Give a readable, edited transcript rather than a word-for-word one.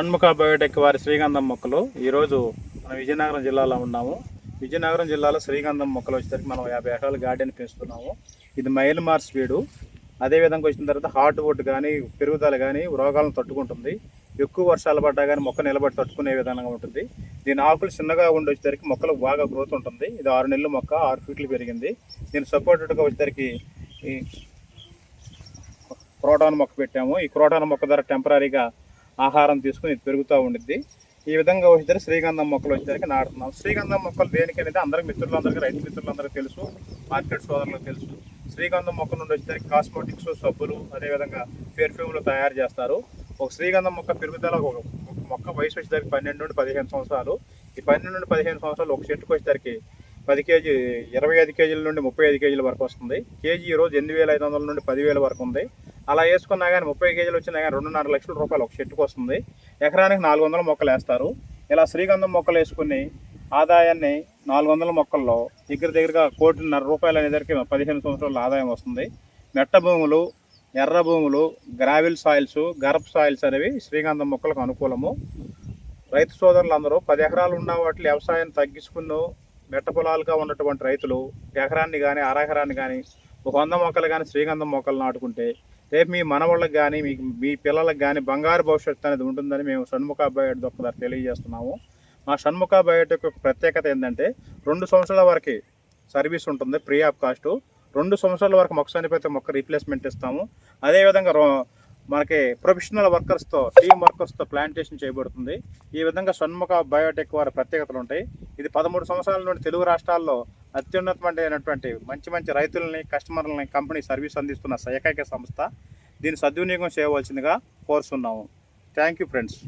Shanmukha Biotech వారి శ్రీగంధం మొక్కలు ఈరోజు మనం విజయనగరం జిల్లాలో ఉన్నాము. విజయనగరం జిల్లాలో శ్రీగంధం మొక్కలు వచ్చేసరికి మనం 50 ఎకరాల గార్డెన్ పెంచుతున్నాము. ఇది మైల్ మార్స్ వీడు. అదేవిధంగా వచ్చిన తర్వాత హార్ట్ వుడ్ కానీ పెరుగుదల కానీ రోగాలను తట్టుకుంటుంది. ఎక్కువ వర్షాలు పడ్డా కానీ మొక్క నిలబడి తట్టుకునే విధంగా ఉంటుంది. దీని ఆకులు చిన్నగా ఉండి వచ్చేసరికి మొక్కలు బాగా గ్రోత్ ఉంటుంది. ఇది 6 నెలల మొక్క, 6 ఫీట్లు పెరిగింది. దీని సపోర్టెడ్గా వచ్చేసరికి ఈ క్రోటాన్ మొక్క పెట్టాము. ఈ క్రోటాన్ మొక్క ద్వారా టెంపరీగా ఆహారం తీసుకుని ఇది పెరుగుతూ ఉండిద్ది. ఈ విధంగా వచ్చేసరికి శ్రీగంధం మొక్కలు వచ్చేసరికి నాటుతున్నాం. శ్రీగంధం మొక్కలు దేనికి అనేది అందరికి మిత్రులందరికీ, రైతు మిత్రులందరికీ తెలుసు, మార్కెట్ సోదరులకు తెలుసు. శ్రీగంధం మొక్క నుండి వచ్చేసరికి కాస్మెటిక్స్, సబ్బులు, అదేవిధంగా పెర్ఫ్యూమ్లు తయారు చేస్తారు. ఒక శ్రీగంధం మొక్క పెరుగుదల ఒక మొక్క వయసు వచ్చేసరికి 12 నుండి 15 సంవత్సరాలు. ఈ 12 నుండి 15 సంవత్సరాలు ఒక చెట్టుకు వచ్చేసరికి 10 కేజీ 25 కేజీల నుండి 35 కేజీల వరకు వస్తుంది. కేజీ ఈరోజు 8,500 నుండి 10,000 వరకు ఉంది. అలా వేసుకున్నా కానీ 30 కేజీలు వచ్చినా కానీ 2.5 లక్షల రూపాయలు ఒక చెట్టుకు వస్తుంది. ఎకరానికి 400 మొక్కలు వేస్తారు. ఇలా శ్రీగంధం మొక్కలు వేసుకుని ఆదాయాన్ని 400 మొక్కల్లో దగ్గరగా 1,50,00,000 రూపాయలు అనేసరికి 15 సంవత్సరాల ఆదాయం వస్తుంది. మెట్ట భూములు, ఎర్ర భూములు, గ్రావిల్ సాయిల్స్, గరప్ సాయిల్స్ అనేవి శ్రీగంధం మొక్కలకు అనుకూలము. రైతు సోదరులందరూ 10 ఎకరాలు ఉన్న వాటి వ్యవసాయాన్ని తగ్గించుకుని మెట్ట పొలాలుగా ఉన్నటువంటి రైతులు ఎకరాన్ని కానీ అరెకరాన్ని కానీ ఒక 100 మొక్కలు కానీ శ్రీగంధం మొక్కలు నాటుకుంటే రేపు మీ మనవాళ్ళకి కానీ మీ పిల్లలకు కానీ బంగారు భవిష్యత్తు అనేది ఉంటుందని మేము షణ్ముఖ బయోటెక్ ద్వారా తెలియజేస్తున్నాము. మా షణ్ముఖ బయోటెక్ యొక్క ప్రత్యేకత ఏంటంటే 2 సంవత్సరాల వరకు సర్వీస్ ఉంటుంది, ఫ్రీ ఆఫ్ కాస్ట్. 2 సంవత్సరాల వరకు మొక్క చనిపోతే మొక్క రీప్లేస్మెంట్ ఇస్తాము. అదేవిధంగా మనకి ప్రొఫెషనల్ వర్కర్స్తో, టీమ్ వర్కర్స్తో ప్లాంటేషన్ చేయబడుతుంది. ఈ విధంగా షణ్ముఖ బయోటెక్ వారి ప్రత్యేకతలు ఉంటాయి. ఇది 13 సంవత్సరాల నుండి తెలుగు రాష్ట్రాల్లో అత్యున్నతమైనటువంటి మంచి రైతులని, కస్టమర్లని కంపెనీ సర్వీస్ అందిస్తున్న ఏకైక సంస్థ. దీన్ని సద్వినియోగం చేయవలసిందిగా కోరుతున్నాము. Thank you friends.